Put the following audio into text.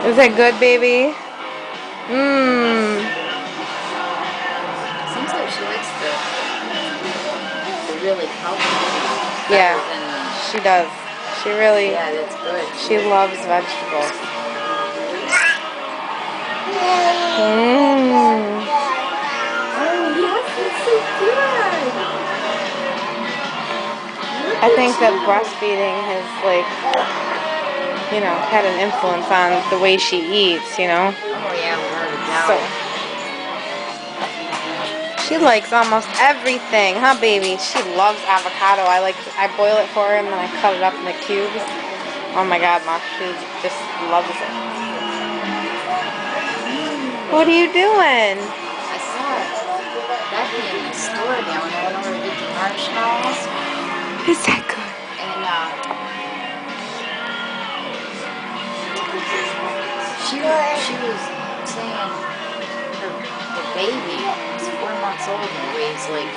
Is it good, baby? Mmm. Seems like she likes the really healthy things Yeah, better than. she does. She really, Yeah, that's good. she loves vegetables. Mmm. Oh yes, that's so good. Look I at think that you. breastfeeding has, like, had an influence on the way she eats, Oh yeah, without a So, doubt. she likes almost everything, huh, baby? She loves avocado. I boil it for her and then I cut it up into cubes. Oh my God, Ma, she just loves it. What are you doing? I saw Becky in the store again when I went over to get the marshmallows, Is that good? and she was saying her baby is 4 months old and weighs like